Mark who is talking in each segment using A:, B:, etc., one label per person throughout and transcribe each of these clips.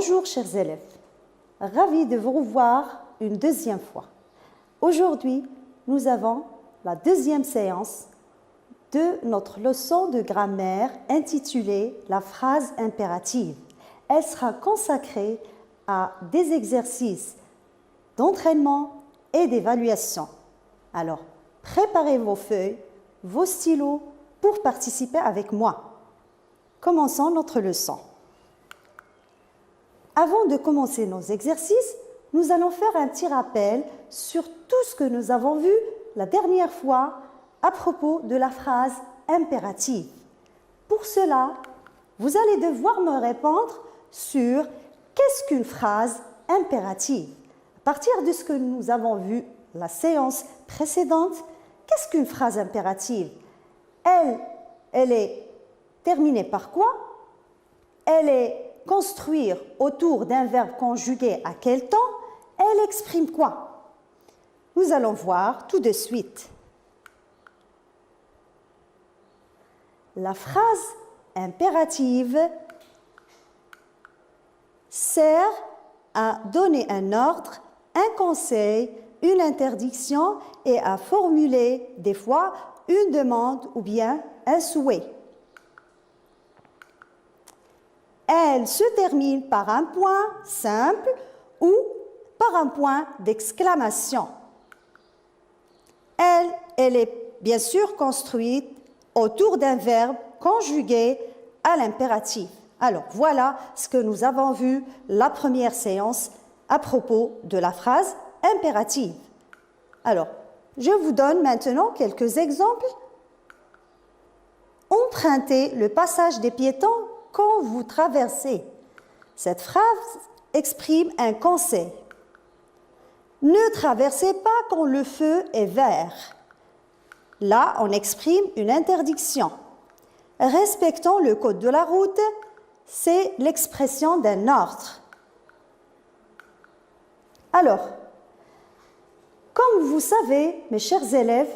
A: Bonjour chers élèves, ravi de vous revoir une deuxième fois. Aujourd'hui, nous avons la deuxième séance de notre leçon de grammaire intitulée « La phrase impérative ». Elle sera consacrée à des exercices d'entraînement et d'évaluation. Alors, préparez vos feuilles, vos stylos pour participer avec moi. Commençons notre leçon. Avant de commencer nos exercices, nous allons faire un petit rappel sur tout ce que nous avons vu la dernière fois à propos de la phrase impérative. Pour cela, vous allez devoir me répondre sur qu'est-ce qu'une phrase impérative. À partir de ce que nous avons vu la séance précédente, qu'est-ce qu'une phrase impérative? Elle est terminée par quoi? Elle est construire autour d'un verbe conjugué à quel temps? Elle exprime quoi? Nous allons voir tout de suite. La phrase impérative sert à donner un ordre, un conseil, une interdiction et à formuler des fois une demande ou bien un souhait. Elle se termine par un point simple ou par un point d'exclamation. Elle est bien sûr construite autour d'un verbe conjugué à l'impératif. Alors, voilà ce que nous avons vu la première séance à propos de la phrase impérative. Alors, je vous donne maintenant quelques exemples. Empruntez le passage des piétons quand vous traversez. Cette phrase exprime un conseil. Ne traversez pas quand le feu est vert. Là, on exprime une interdiction. Respectons le code de la route, c'est l'expression d'un ordre. Alors, comme vous savez, mes chers élèves,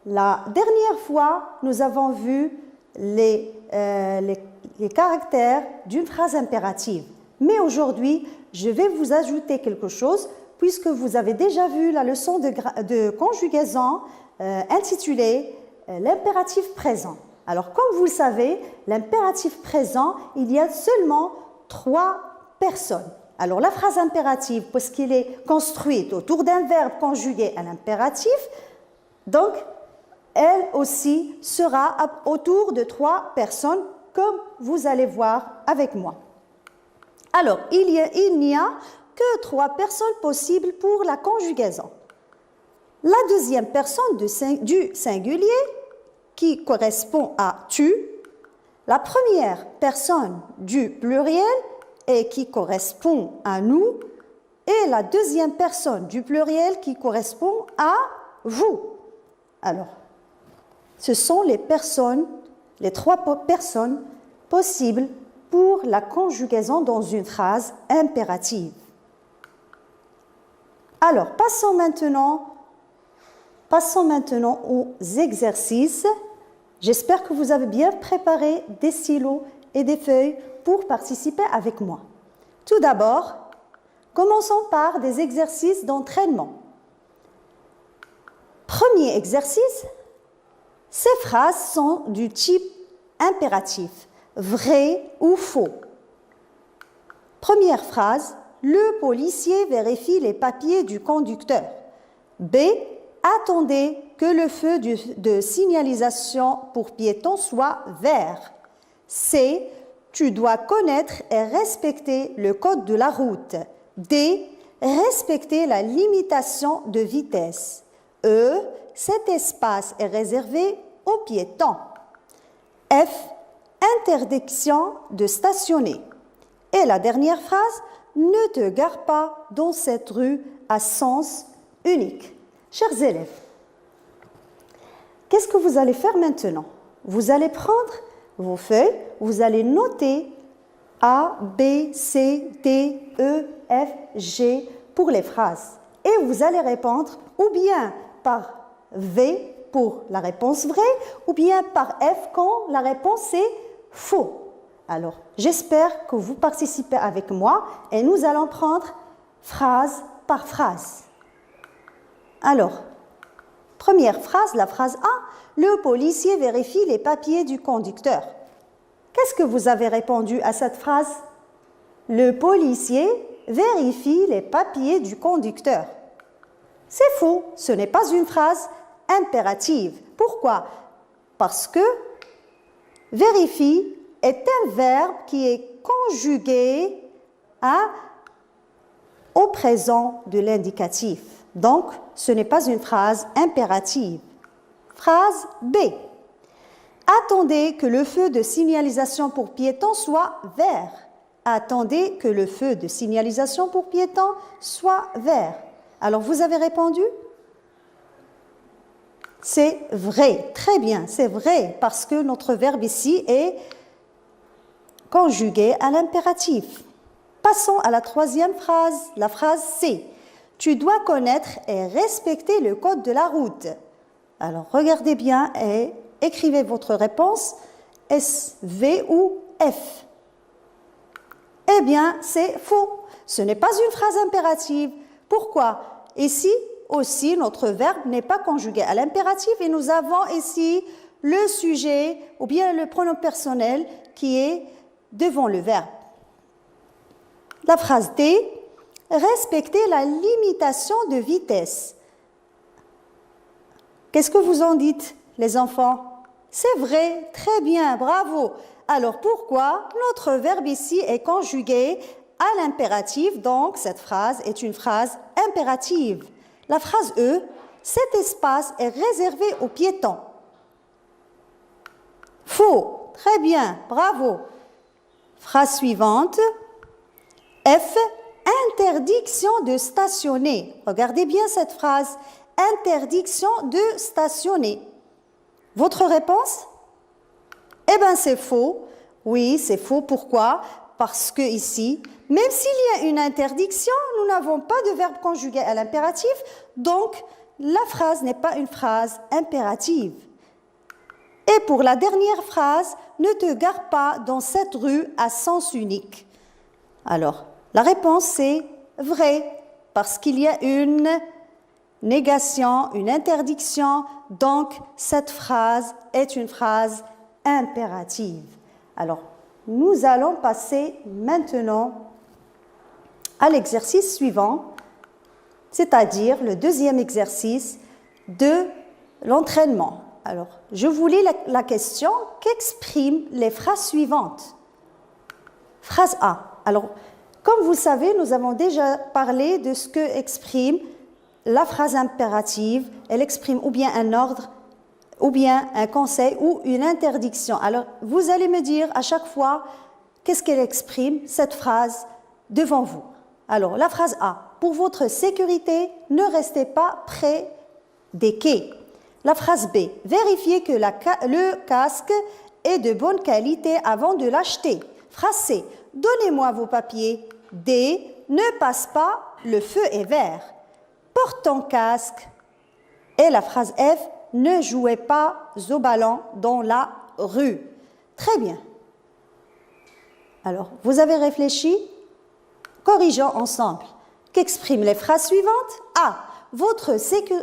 A: la dernière fois, nous avons vu les caractères d'une phrase impérative. Mais aujourd'hui, je vais vous ajouter quelque chose puisque vous avez déjà vu la leçon de conjugaison intitulée l'impératif présent. Alors, comme vous le savez, l'impératif présent, il y a seulement 3 personnes. Alors, la phrase impérative, puisqu'elle est construite autour d'un verbe conjugué à l'impératif, donc, elle aussi sera autour de 3 personnes, comme vous allez voir avec moi. Alors, il n'y a que 3 personnes possibles pour la conjugaison. La deuxième personne du singulier, qui correspond à tu, la première personne du pluriel et qui correspond à nous, et la deuxième personne du pluriel qui correspond à vous. Alors, ce sont les 3 personnes possibles pour la conjugaison dans une phrase impérative. Alors, passons maintenant aux exercices. J'espère que vous avez bien préparé des stylos et des feuilles pour participer avec moi. Tout d'abord, commençons par des exercices d'entraînement. Premier exercice, ces phrases sont du type impératif, vrai ou faux. Première phrase, le policier vérifie les papiers du conducteur. B, attendez que le feu de signalisation pour piétons soit vert. C, tu dois connaître et respecter le code de la route. D, respecter la limitation de vitesse. E, cet espace est réservé aux piétons. F, interdiction de stationner. Et la dernière phrase, ne te gare pas dans cette rue à sens unique. Chers élèves, qu'est-ce que vous allez faire maintenant? Vous allez prendre vos feuilles, vous allez noter A, B, C, D, E, F, G pour les phrases. Et vous allez répondre ou bien par V pour la réponse vraie ou bien par F quand la réponse est faux. Alors, j'espère que vous participez avec moi et nous allons prendre phrase par phrase. Alors, première phrase, la phrase A. Le policier vérifie les papiers du conducteur. Qu'est-ce que vous avez répondu à cette phrase? Le policier vérifie les papiers du conducteur. C'est faux, ce n'est pas une phrase impérative. Pourquoi? Parce que vérifie est un verbe qui est conjugué au présent de l'indicatif. Donc, ce n'est pas une phrase impérative. Phrase B. Attendez que le feu de signalisation pour piétons soit vert. Attendez que le feu de signalisation pour piétons soit vert. Alors, vous avez répondu? C'est vrai, très bien, c'est vrai, parce que notre verbe ici est conjugué à l'impératif. Passons à la troisième phrase, la phrase C. Tu dois connaître et respecter le code de la route. Alors, regardez bien et écrivez votre réponse, S, V ou F. Eh bien, c'est faux. Ce n'est pas une phrase impérative. Pourquoi? Ici aussi, notre verbe n'est pas conjugué à l'impératif et nous avons ici le sujet ou bien le pronom personnel qui est devant le verbe. La phrase D, respecter la limitation de vitesse. Qu'est-ce que vous en dites, les enfants? C'est vrai, très bien, bravo. Alors pourquoi notre verbe ici est conjugué à l'impératif, donc cette phrase est une phrase impérative. La phrase E, cet espace est réservé aux piétons. Faux, très bien, bravo. Phrase suivante, F, interdiction de stationner. Regardez bien cette phrase, interdiction de stationner. Votre réponse? Eh bien, c'est faux. Oui, c'est faux. Pourquoi? Parce que ici, même s'il y a une interdiction, nous n'avons pas de verbe conjugué à l'impératif, donc la phrase n'est pas une phrase impérative. Et pour la dernière phrase, ne te gare pas dans cette rue à sens unique. Alors, la réponse c'est vrai, parce qu'il y a une négation, une interdiction, donc cette phrase est une phrase impérative. Alors, nous allons passer maintenant à l'exercice suivant, c'est-à-dire le deuxième exercice de l'entraînement. Alors, je vous lis la question qu'expriment les phrases suivantes. Phrase A. Alors, comme vous savez, nous avons déjà parlé de ce que exprime la phrase impérative. Elle exprime ou bien un ordre, ou bien un conseil, ou une interdiction. Alors, vous allez me dire à chaque fois qu'est-ce qu'elle exprime, cette phrase, devant vous. Alors, la phrase A. Pour votre sécurité, ne restez pas près des quais. La phrase B. Vérifiez que le casque est de bonne qualité avant de l'acheter. Phrase C. Donnez-moi vos papiers. D. Ne passe pas, le feu est vert. Porte ton casque. Et la phrase F. Ne jouez pas au ballon dans la rue. Très bien. Alors, vous avez réfléchi? Corrigeons ensemble. Qu'expriment les phrases suivantes? A.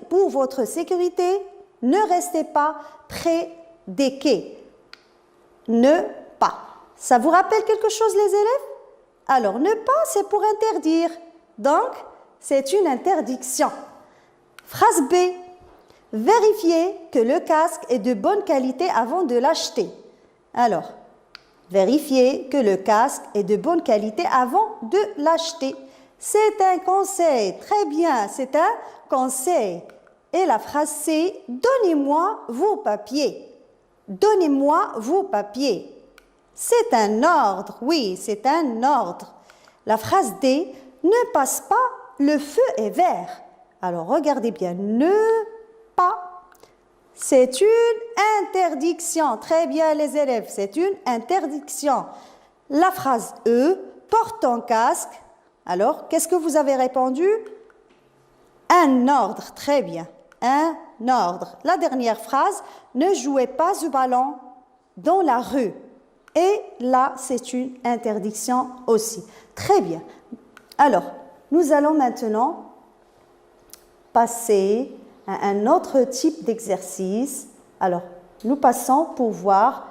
A: Pour votre sécurité, ne restez pas près des quais. Ne pas. Ça vous rappelle quelque chose, les élèves? Alors, ne pas, c'est pour interdire. Donc, c'est une interdiction. Phrase B. Vérifiez que le casque est de bonne qualité avant de l'acheter. Alors, vérifiez que le casque est de bonne qualité avant de l'acheter. C'est un conseil. Très bien, c'est un conseil. Et la phrase C, donnez-moi vos papiers. Donnez-moi vos papiers. C'est un ordre, oui, c'est un ordre. La phrase D, ne passe pas, le feu est vert. Alors regardez bien, ne pas. C'est une interdiction. Très bien les élèves, c'est une interdiction. La phrase E, porte ton casque. Alors, qu'est-ce que vous avez répondu? Un ordre, très bien. Un ordre. La dernière phrase, ne jouez pas au ballon dans la rue. Et là, c'est une interdiction aussi. Très bien. Alors, nous allons maintenant passer à un autre type d'exercice. Alors, nous passons pour voir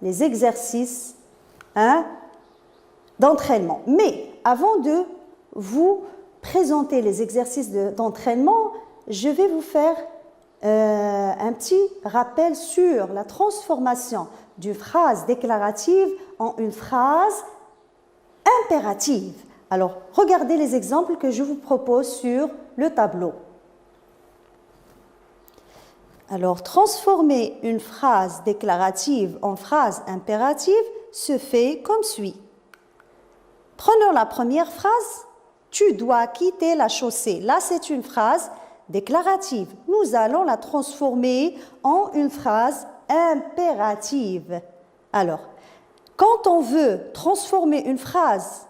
A: les exercices d'entraînement. Mais avant de vous présenter les exercices d'entraînement, je vais vous faire un petit rappel sur la transformation d'une phrase déclarative en une phrase impérative. Alors, regardez les exemples que je vous propose sur le tableau. Alors, transformer une phrase déclarative en phrase impérative se fait comme suit. Prenons la première phrase. Tu dois quitter la chaussée. Là, c'est une phrase déclarative. Nous allons la transformer en une phrase impérative. Alors, quand on veut transformer une phrase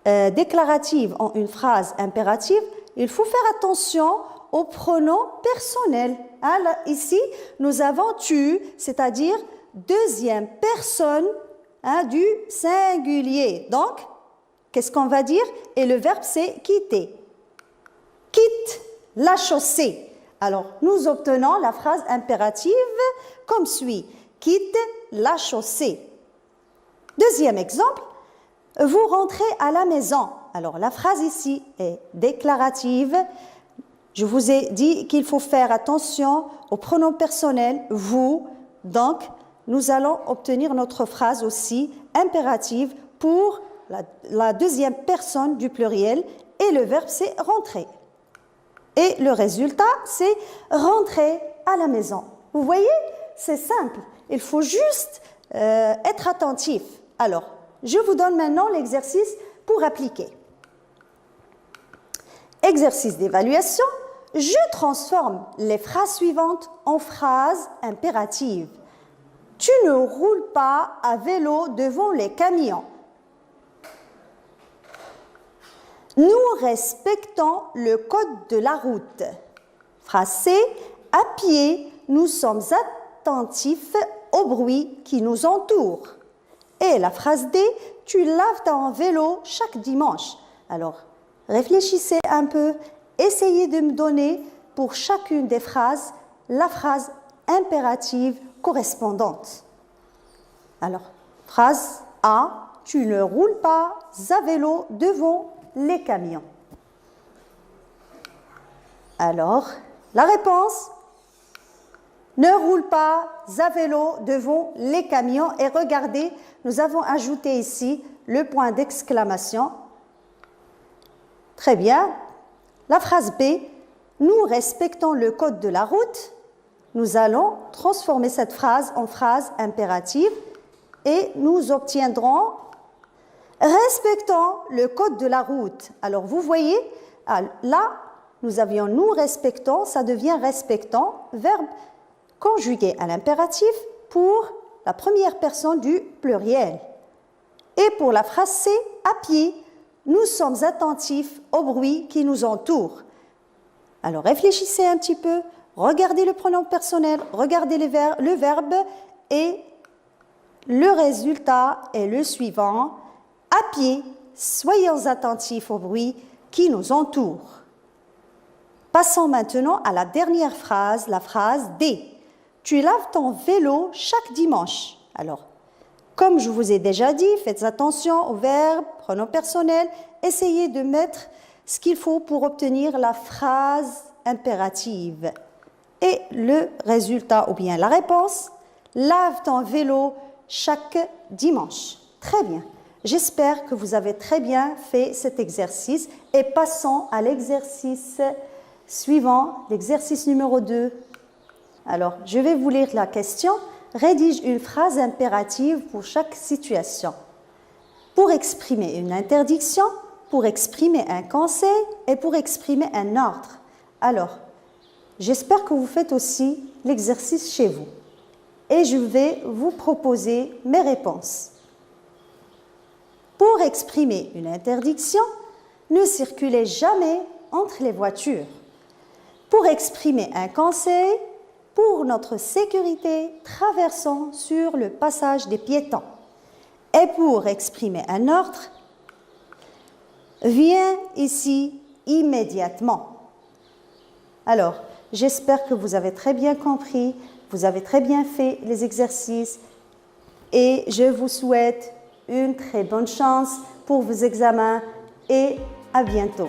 A: déclarative en une phrase impérative, il faut faire attention aux pronoms personnels. Là, ici, nous avons tu, c'est-à-dire deuxième personne du singulier. Donc, qu'est-ce qu'on va dire? Et le verbe, c'est quitter. Quitte la chaussée. Alors, nous obtenons la phrase impérative comme suit. Quitte la chaussée. Deuxième exemple, vous rentrez à la maison. Alors, la phrase ici est déclarative. Je vous ai dit qu'il faut faire attention aux pronoms personnels, vous. Donc, nous allons obtenir notre phrase aussi impérative pour la deuxième personne du pluriel et le verbe, c'est rentrer. Et le résultat, c'est rentrer à la maison. Vous voyez, c'est simple. Il faut juste être attentif. Alors, je vous donne maintenant l'exercice pour appliquer. Exercice d'évaluation. Je transforme les phrases suivantes en phrases impératives. Tu ne roules pas à vélo devant les camions. Nous respectons le code de la route. Phrase C. À pied, nous sommes attentifs au bruit qui nous entoure. Et la phrase D. Tu laves ton vélo chaque dimanche. Alors, réfléchissez un peu. Essayez de me donner pour chacune des phrases la phrase impérative correspondante. Alors, phrase A. Tu ne roules pas à vélo devant les camions. Alors, la réponse, ne roule pas à vélo devant les camions. Et regardez, nous avons ajouté ici le point d'exclamation. Très bien. La phrase B, nous respectons le code de la route. Nous allons transformer cette phrase en phrase impérative et nous obtiendrons respectons le code de la route. Alors, vous voyez, là, nous avions nous respectons, ça devient respectons, verbe conjugué à l'impératif pour la première personne du pluriel. Et pour la phrase C, à pied, nous sommes attentifs au bruit qui nous entoure. Alors, réfléchissez un petit peu, regardez le pronom personnel, regardez le verbe et le résultat est le suivant. À pied, soyons attentifs au bruit qui nous entoure. Passons maintenant à la dernière phrase, la phrase D. Tu laves ton vélo chaque dimanche. Alors, comme je vous ai déjà dit, faites attention aux verbes, pronoms personnels, essayez de mettre ce qu'il faut pour obtenir la phrase impérative. Et le résultat, ou bien la réponse, lave ton vélo chaque dimanche. Très bien. J'espère que vous avez très bien fait cet exercice et passons à l'exercice suivant, l'exercice numéro 2. Alors, je vais vous lire la question. Rédige une phrase impérative pour chaque situation. Pour exprimer une interdiction, pour exprimer un conseil et pour exprimer un ordre. Alors, j'espère que vous faites aussi l'exercice chez vous. Et je vais vous proposer mes réponses. Pour exprimer une interdiction, ne circulez jamais entre les voitures. Pour exprimer un conseil, pour notre sécurité, traversons sur le passage des piétons. Et pour exprimer un ordre, viens ici immédiatement. Alors, j'espère que vous avez très bien compris, vous avez très bien fait les exercices et je vous souhaite une très bonne chance pour vos examens et à bientôt.